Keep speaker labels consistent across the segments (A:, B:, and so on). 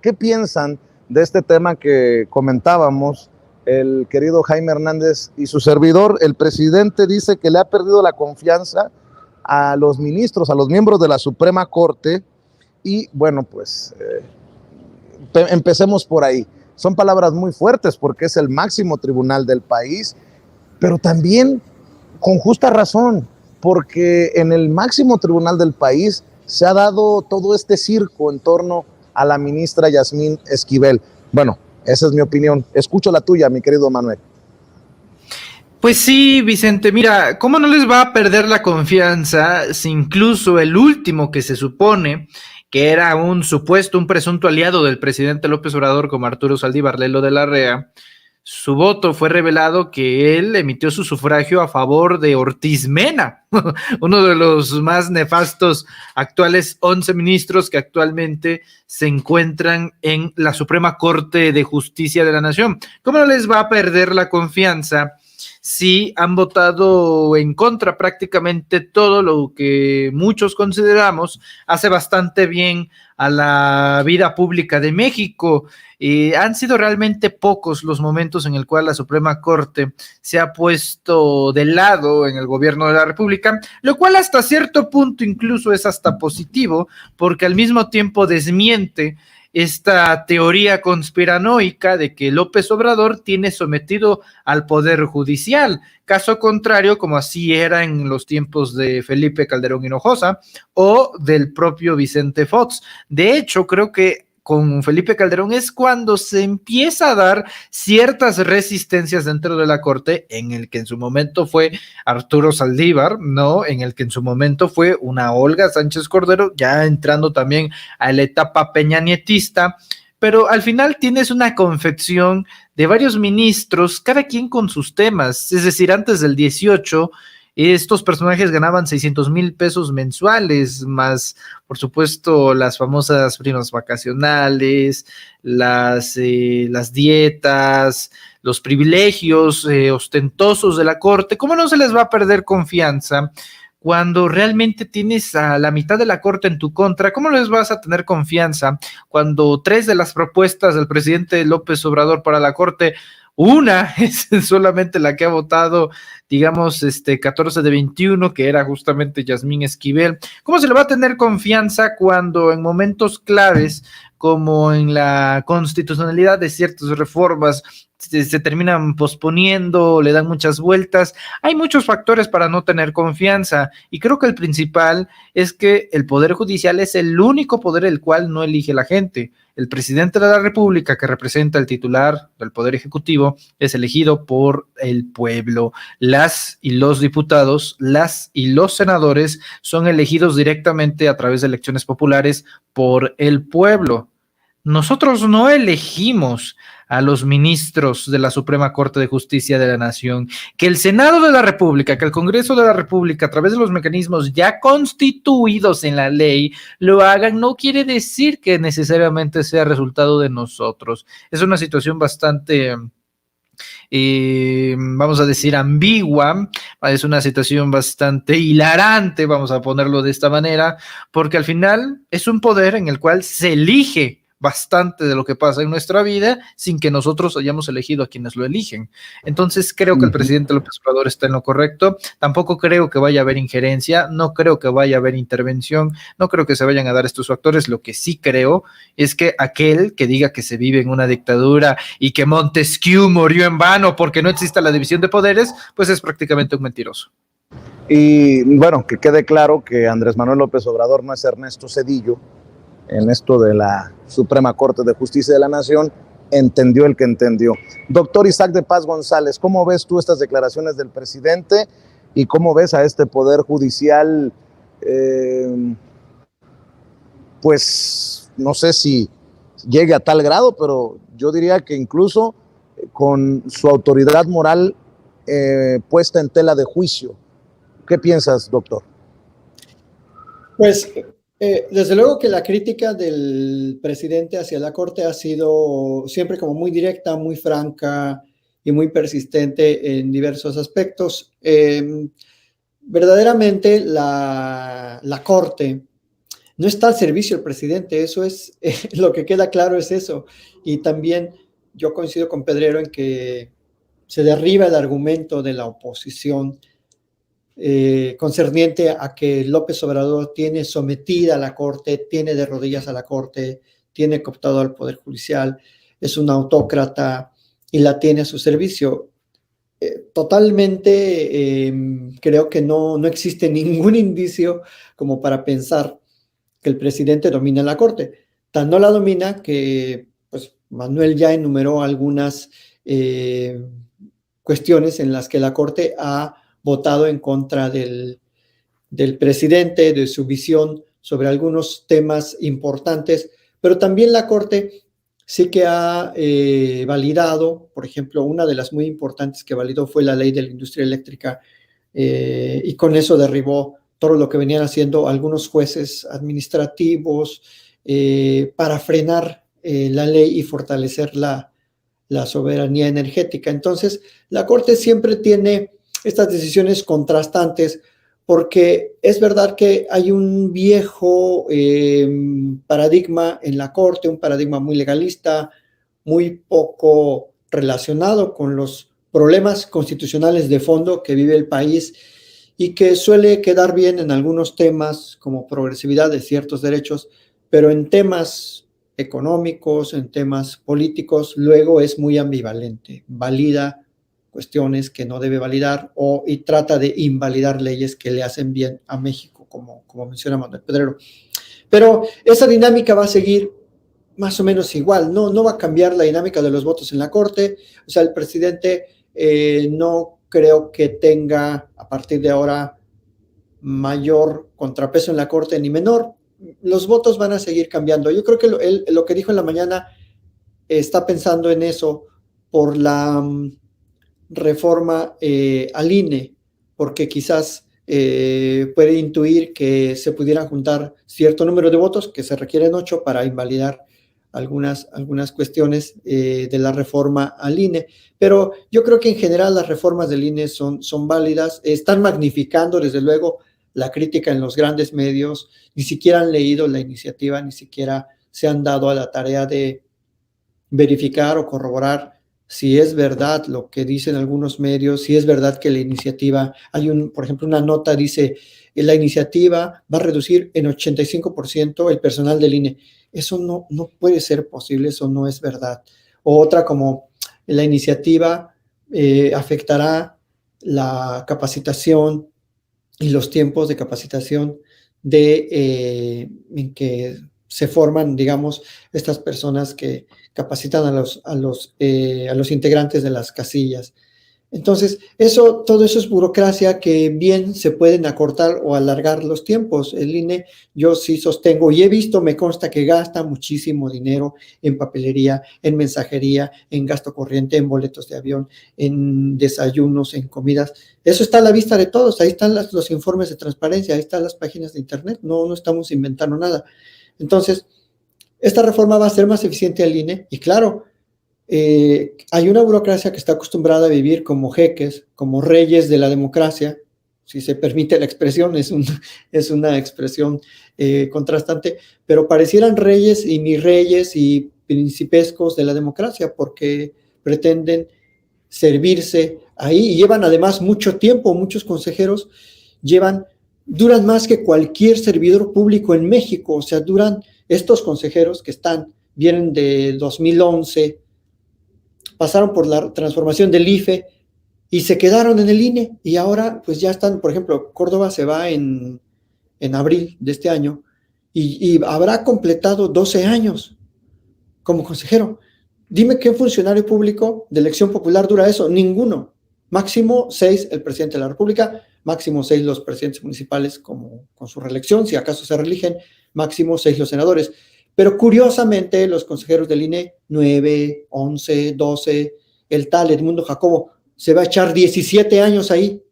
A: ¿Qué piensan de este tema que comentábamos el querido Jaime Hernández y su servidor? El presidente dice que le ha perdido la confianza a los ministros, a los miembros de la Suprema Corte, y bueno, pues empecemos por ahí. Son palabras muy fuertes porque es el máximo tribunal del país, pero también con justa razón, porque en el máximo tribunal del país se ha dado todo este circo en torno a la ministra Yasmín Esquivel. Bueno, esa es mi opinión. Escucho la tuya, mi querido Manuel.
B: Pues sí, Vicente, mira, ¿cómo no les va a perder la confianza si incluso el último que se supone que era un presunto aliado del presidente López Obrador como Arturo Saldívar Lelo de la Rea, su voto fue revelado que él emitió su sufragio a favor de Ortiz Mena, uno de los más nefastos actuales 11 ministros que actualmente se encuentran en la Suprema Corte de Justicia de la Nación? ¿Cómo no les va a perder la confianza si han votado en contra prácticamente todo lo que muchos consideramos hace bastante bien a la vida pública de México? Han sido realmente pocos los momentos en el cual la Suprema Corte se ha puesto de lado en el gobierno de la República, lo cual hasta cierto punto incluso es hasta positivo, porque al mismo tiempo desmiente esta teoría conspiranoica de que López Obrador tiene sometido al Poder Judicial, caso contrario como así era en los tiempos de Felipe Calderón Hinojosa o del propio Vicente Fox. De hecho, creo que con Felipe Calderón es cuando se empieza a dar ciertas resistencias dentro de la Corte, en el que en su momento fue Arturo Saldívar, ¿no? En el que en su momento fue una Olga Sánchez Cordero, ya entrando también a la etapa peñanietista, pero al final tienes una confección de varios ministros, cada quien con sus temas, es decir, antes del 18, estos personajes ganaban 600,000 pesos mensuales, más, por supuesto, las famosas primas vacacionales, las dietas, los privilegios ostentosos de la corte. ¿Cómo no se les va a perder confianza cuando realmente tienes a la mitad de la corte en tu contra? ¿Cómo les vas a tener confianza cuando 3 de las propuestas del presidente López Obrador para la corte, una es solamente la que ha votado, digamos, 14 de 21, que era justamente Yasmín Esquivel? ¿Cómo se le va a tener confianza cuando en momentos claves, como en la constitucionalidad de ciertas reformas, se terminan posponiendo, le dan muchas vueltas? Hay muchos factores para no tener confianza, y creo que el principal es que el Poder Judicial es el único poder el cual no elige la gente. El presidente de la República, que representa el titular del Poder Ejecutivo, es elegido por el pueblo. Las y los diputados, las y los senadores son elegidos directamente a través de elecciones populares por el pueblo. Nosotros no elegimos a los ministros de la Suprema Corte de Justicia de la Nación. Que el Senado de la República, que el Congreso de la República, a través de los mecanismos ya constituidos en la ley, lo hagan, no quiere decir que necesariamente sea resultado de nosotros. Es una situación bastante, vamos a decir, ambigua. Es una situación bastante hilarante, vamos a ponerlo de esta manera, porque al final es un poder en el cual se elige bastante de lo que pasa en nuestra vida sin que nosotros hayamos elegido a quienes lo eligen. Entonces creo que el presidente López Obrador está en lo correcto. Tampoco creo que vaya a haber injerencia, no creo que vaya a haber intervención, no creo que se vayan a dar estos factores. Lo que sí creo es que aquel que diga que se vive en una dictadura y que Montesquieu murió en vano porque no existe la división de poderes, pues es prácticamente un mentiroso.
A: Y bueno, que quede claro que Andrés Manuel López Obrador no es Ernesto Zedillo en esto de la Suprema Corte de Justicia de la Nación. Entendió el que entendió. Doctor Isaac de Paz González, ¿cómo ves tú estas declaraciones del presidente y cómo ves a este Poder Judicial? Pues no sé si llegue a tal grado, pero yo diría que incluso con su autoridad moral puesta en tela de juicio. ¿Qué piensas, doctor?
C: Pues desde luego que la crítica del presidente hacia la Corte ha sido siempre como muy directa, muy franca y muy persistente en diversos aspectos. Verdaderamente la Corte no está al servicio del presidente, eso es, lo que queda claro es eso. Y también yo coincido con Pedrero en que se derriba el argumento de la oposición concerniente a que López Obrador tiene sometida a la Corte, tiene de rodillas a la Corte, tiene cooptado al Poder Judicial, es un autócrata y la tiene a su servicio. Totalmente creo que no existe ningún indicio como para pensar que el presidente domina la Corte. Tan no la domina que pues, Manuel ya enumeró algunas cuestiones en las que la Corte ha votado en contra del presidente, de su visión sobre algunos temas importantes, pero también la Corte sí que ha validado, por ejemplo, una de las muy importantes que validó fue la ley de la industria eléctrica y con eso derribó todo lo que venían haciendo algunos jueces administrativos para frenar la ley y fortalecer la soberanía energética. Entonces, la Corte siempre tiene estas decisiones contrastantes porque es verdad que hay un viejo paradigma en la Corte, un paradigma muy legalista, muy poco relacionado con los problemas constitucionales de fondo que vive el país y que suele quedar bien en algunos temas como progresividad de ciertos derechos, pero en temas económicos, en temas políticos, luego es muy ambivalente, valida cuestiones que no debe validar y trata de invalidar leyes que le hacen bien a México, como menciona Manuel Pedrero. Pero esa dinámica va a seguir más o menos igual, no va a cambiar la dinámica de los votos en la Corte, o sea, el presidente no creo que tenga a partir de ahora mayor contrapeso en la Corte ni menor, los votos van a seguir cambiando. Yo creo que lo que dijo en la mañana está pensando en eso por la reforma al INE, porque quizás puede intuir que se pudieran juntar cierto número de votos, que se requieren 8 para invalidar algunas cuestiones de la reforma al INE. Pero yo creo que en general las reformas del INE son válidas, están magnificando desde luego la crítica en los grandes medios, ni siquiera han leído la iniciativa, ni siquiera se han dado a la tarea de verificar o corroborar si es verdad lo que dicen algunos medios, si es verdad que la iniciativa, por ejemplo, una nota dice, la iniciativa va a reducir en 85% el personal del INE. Eso no puede ser posible, eso no es verdad. O otra como, la iniciativa afectará la capacitación y los tiempos de capacitación en que se forman, digamos, estas personas que capacitan a los integrantes de las casillas. Entonces, todo eso es burocracia que bien se pueden acortar o alargar los tiempos. El INE, yo sí sostengo y he visto, me consta que gasta muchísimo dinero en papelería, en mensajería, en gasto corriente, en boletos de avión, en desayunos, en comidas. Eso está a la vista de todos. Ahí están los informes de transparencia, ahí están las páginas de internet. No estamos inventando nada. Entonces, esta reforma va a ser más eficiente al INE y claro, hay una burocracia que está acostumbrada a vivir como jeques, como reyes de la democracia, si se permite la expresión, es una expresión contrastante, pero parecieran reyes y ni reyes y principescos de la democracia porque pretenden servirse ahí y llevan además mucho tiempo, muchos consejeros duran más que cualquier servidor público en México, o sea, duran estos consejeros que vienen de 2011, pasaron por la transformación del IFE y se quedaron en el INE y ahora pues ya están, por ejemplo, Córdoba se va en abril de este año y habrá completado 12 años como consejero. Dime qué funcionario público de elección popular dura eso. Ninguno. Máximo 6 el presidente de la República, máximo 6 los presidentes municipales con su reelección, si acaso se reeligen, máximo 6 los senadores. Pero curiosamente los consejeros del INE, 9, 11, 12, el tal Edmundo Jacobo, se va a echar 17 años ahí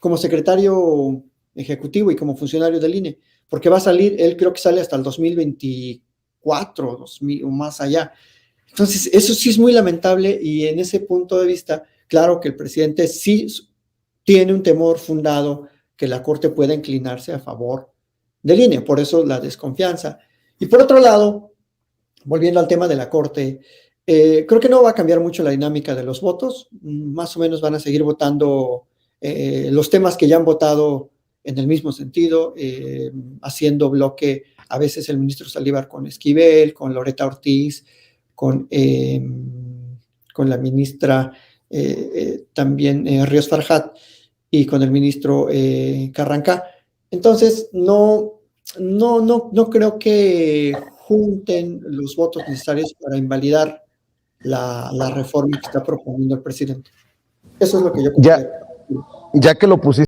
C: como secretario ejecutivo y como funcionario del INE, porque va a salir, él creo que sale hasta el 2024 o más allá. Entonces, eso sí es muy lamentable y en ese punto de vista, claro que el presidente sí tiene un temor fundado que la Corte pueda inclinarse a favor del INE, por eso la desconfianza. Y por otro lado, volviendo al tema de la Corte, creo que no va a cambiar mucho la dinámica de los votos, más o menos van a seguir votando los temas que ya han votado en el mismo sentido, haciendo bloque a veces el ministro Saldívar con Esquivel, con Loretta Ortiz, con la ministra también Ríos Farjat y con el ministro Carrancá. Entonces, no creo que junten los votos necesarios para invalidar la reforma que está proponiendo el presidente. Eso es lo que yo creo.
A: Ya que lo pusiste